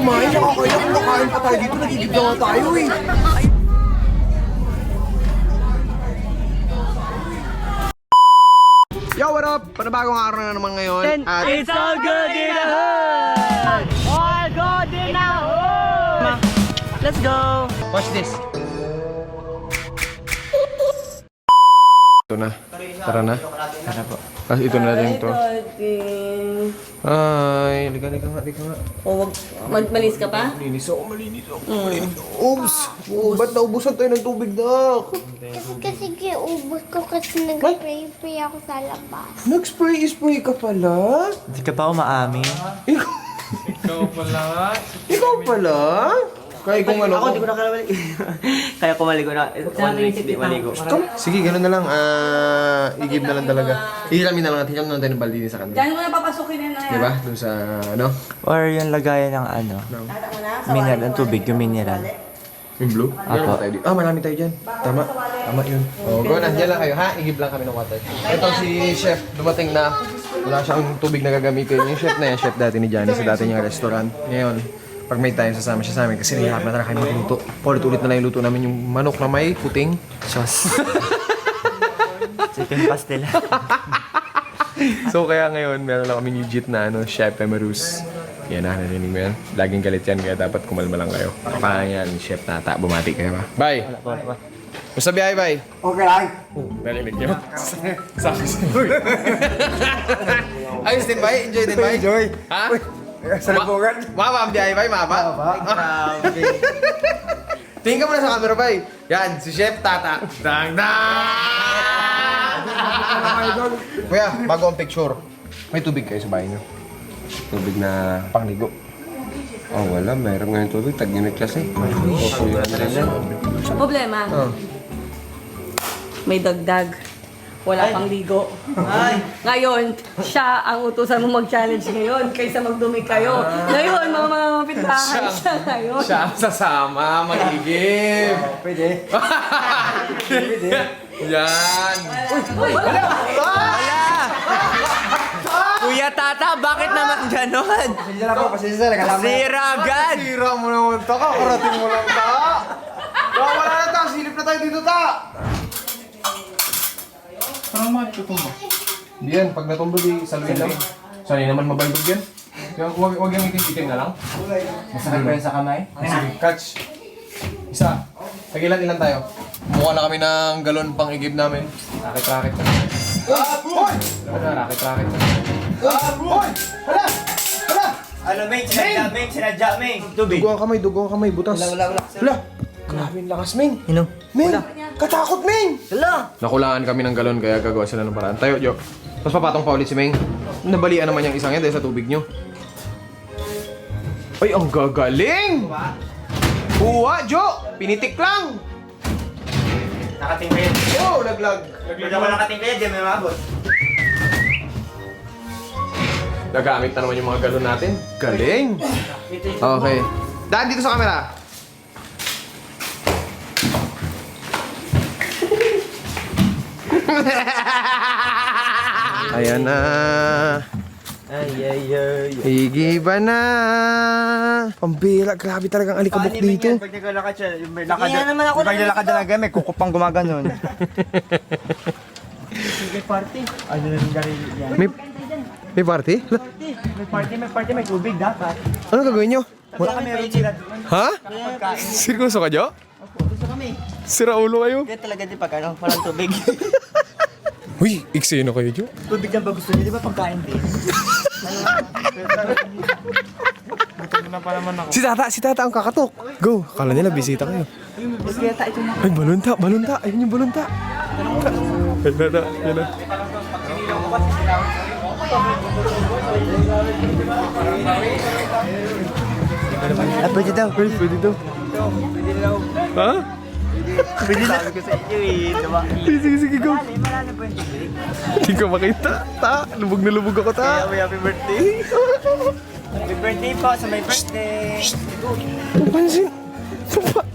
kumain. Nakakaya kung nakain pa tayo dito. Nagigib na nga tayo eh. Yo, what up? Panabagong araw na naman ngayon. At It's all good in the hood! All good in the hood! Let's go! watch this. Ito na. Tara na. Tara po. Ito na rin ito. Ay, liga nga. O, magmalis ka pa? Malinis ako. Oops! Ba't naubusan tayo ng tubig na? Kasi ubos ko kasi nag-spray ako sa labas. Nag-spray ka pala? Hindi ka pa umaamin. Ikaw pala? Kaya kung ano Ako, hindi ko na kaya maligo. Kaya ko maligo na. 1 week, hindi maligo. Sige, gano'n na lang. I-give na lang talaga. Hihiramin na lang natin. Hiram na lang tayo ng baldi sa kanila. Diyan mo na papasukin yan na yan. Diba? Doon sa ano? Or yung lagayan ng ano, mineral, ng tubig, yung mineral. Yung blue? Meron ba tayo dito? Marami tayo dyan. Tama yun. Go na. Diyan lang kayo ha. I-give lang kami ng water. Ito si chef. Dumating na. Wala siyang tubig na gagamitin. Yung chef na yan, chef dati ni Johnny sa dati niyang restaurant. Ngayon, pag may time, sasama siya sa amin kasi nahihap na talaga kayo magluto. Ulit-ulit na lang yung luto namin yung manok na may puting sauce. Chicken pastel. So kaya ngayon, meron lang kami legit na Chef Emerus. Yan na, narinig mo yan. Laging galit yan, kaya dapat kumalma lang kayo. Paano yan, Chef Tata, bumati kayo ba? Bye! Basta biyahe, bye! Okay lang. Narinig niyo? Sabi siya. Ayos din, bye? Enjoy din, bye? Enjoy. Ha? Sa labugan. Mama, ang biyahe, bye, mama? Tingin ka muna sa camera, bye. Yan, si Chef Tata. Dang, dang! Kuya, bago ang picture, may tubig kayo sa bahay niyo? Tubig na pangligo. Oh, wala. Mayroon ngayon tubig. Tag-unit kasi. Problema. May dagdag. Wala pang ligo. Ngayon, siya ang utusan mo mag-challenge ngayon kaysa magdumi kayo. Ngayon, mga mapitahan siya ngayon. Siya ang sasama, magigib. Pwede. Yan. Wala! Kuya Tata, bakit naman ganon? Pasensya na po. Pasensya na. Nagalaman. Sira agad! Sira mo naman, taka. Karating mo lang, taka. Wala na, ta. Silip na tayo dito, ta. Parang matutumba. Hindi yan. Pag natumba, di saluhin lang. Sanay naman mabaldog yan. Kaya huwag yung itim-itim na lang. Masakit pa yun sa kamay? Sige, catch. Isa. Tagilan-ilan tayo. Mukha na kami ng galon pang igib namin. Rakit-rakit na. Hoy! Rakit-rakit na. Hoy! Hala! Hala! Ano, mate? Sinadya, mate. Tubig. Dugo ang kamay, butas. Wala. Hala! Grabe yung lakas, Ming. Ino? Ming! Katakot, Ming! Hala! Nakulangan kami ng galon kaya gagawa sila ng paraan. Tayo, Jo. Tapos papatong pa ulit si Ming. Nabalian naman yung isang yan dahil sa tubig nyo. Ay, ang gagaling! Buwa, Jo! Pinitik lang! Nakatingkayad. Oh, laglag. Pag ako nakatingkayad, di may mabot. Nagamit na naman yung mga galon natin. Galing! Okay. Daan dito sa camera. Ayan na. Ay. Higiba na. Pambira, grabe talagang alikabok dito. Pag naglalakad siya, yung may lakad. Kaya naman ako Pag naglalakad na may kukupang gumaganon. May party. Ano na yung garili yan? May party? May party, may tubig dapat. Ano gagawin nyo? Wala kami meron sila doon. Ha? Pagkain. Seryoso ka, Jo? Gusto kami. Sira ulo kayo. Kaya talaga di pag ano, walang tubig. Uy, eksena kayo, Jo? Tubig lang ba gusto niyo? Di ba pagkain din? Si Tata ang kakatok. Go, kala nila bisita kayo. Kaya ito na. Ay, balonta. Ayun yung balonta. Ay, Tata, yan na. Pwede daw. Pwede daw. Ha? Pwede na. Sabi ko sa inyo eh. Diba? Sige, go. Marami po yung tubig. Hindi ka makita. Lubog na lubog ako, Kaya may happy birthday. Happy birthday po sa my birthday. Pansin.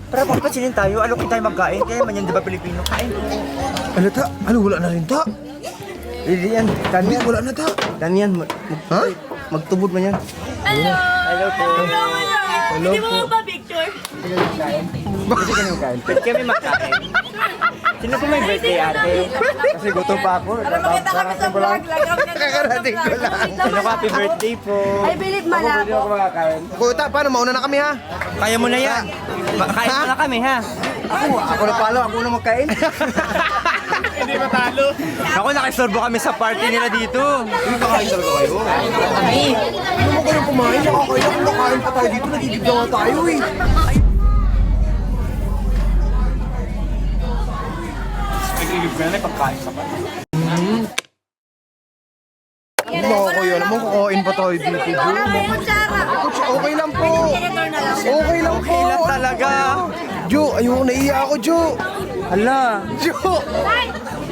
Para papansinin tayo, ano kung tayo magkain? Kaya man yan, di ba Pilipino? Kain po. Ano, Ta? Ano, wala na rin, Ta? Hindi yan. Dami yan. Wala na, Ta. Dami yan. Ha? Magtubod man yan. Hello! Hello po. Hello, Hello Hindi mo po. ba picture? Kasi kami magkain. Pwede kami magkain. Sino po may birthday ate? Kasi gutom pa ako. Para makita kami sa vlog. Kakarating ko lang. Ano ka, happy birthday po. I believe malabo. makakain. Kuta, paano? Mauna na kami ha? Kaya mo na yan. Kain mo na kami ha. Ako na palo, ako na magkain. Hindi matalo. Ako, nakisorbo kami sa party nila dito. Kakain talaga kayo? Ano mo kayo kumain? Nakakailan kung nakain pa tayo dito. Nagigibla nga tayo eh. Nagigib ka na, pagkain sa party. Nakakaya naman kakain pa tayo dito. Coach, okay lang po. Okay lang po. Okay lang talaga. Jo, ayoko naiya ako, Jo. Hala, Jo!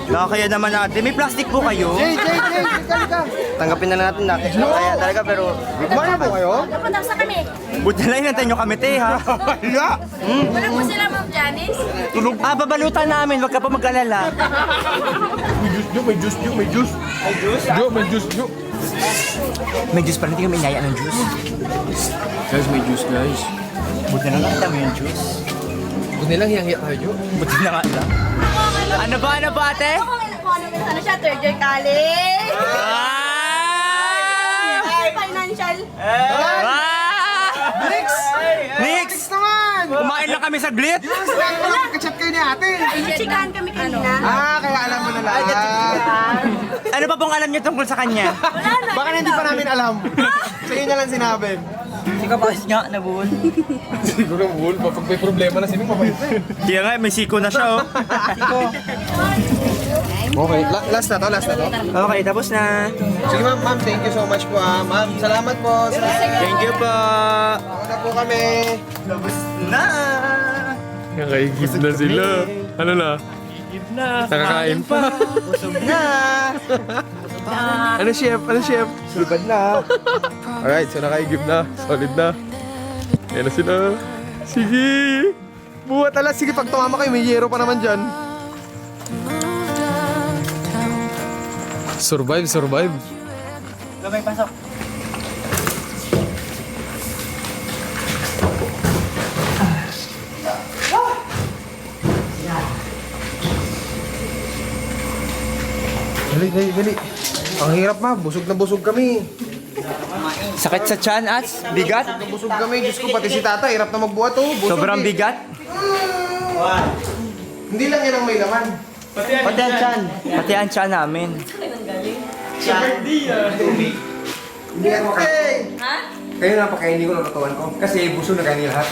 nakakaya naman natin. May plastic po kayo. Jay, ka. Tanggapin na natin na nakakaya talaga pero Kumain na po kayo? Napunta kami. buti na inantay nyo kami te ha. Hala! Wala po sila, Ma'am Janice. Babalutan namin, wag ka pa mag-alala. May juice, Jo. May juice. Jo, may juice, Jo. May juice pa rin, hindi kami inaya ng juice. Guys, may juice, guys. Buti na nakita mo yung juice. Buti lang hiyang-hiya tayo, Jo. Buti na nga lang. Ano ba ate? Ano siya? Third year college? Financial? Nix naman! Kumain lang kami saglit. Kachat kayo ni ate. Chikahan kami kanina. Kaya alam mo na lang. Ano pa pong alam niyo tungkol sa kanya? Baka hindi pa namin alam. Sa inyo na lang sinabi. Si Kapas nga, nabuhol. Siguro, Wolf, pag may problema na sino mabait na eh. Kaya nga, may siko na siya oh. Okay, last na to. Okay, tapos na. Sige ma'am, thank you so much po Ma'am, salamat po. Thank you po. Una po kami. Tapos na. Nakaigib na sila. Ano na? Nakakain pa. Busog na. Ano chef? Sulbad na. Alright, so nakaigib na. Solid na. Ayan na sila. Sige. Buhat alas. Sige, pag tumama kayo, may yero pa naman dyan. Survive. Lumay, pasok. Dali. Ang hirap busog na busog kami. Sakit sa tiyan at bigat. Busog kami, Diyos ko, pati si tata, hirap na magbuhat Busog Sobrang eh. bigat. Hindi lang yan ang may laman. Pati ang tiyan. Pati ang tiyan namin. Hindi yan okay. Ha? Kayo na pakainin ko ng katawan ko. Kasi busog na kayo lahat.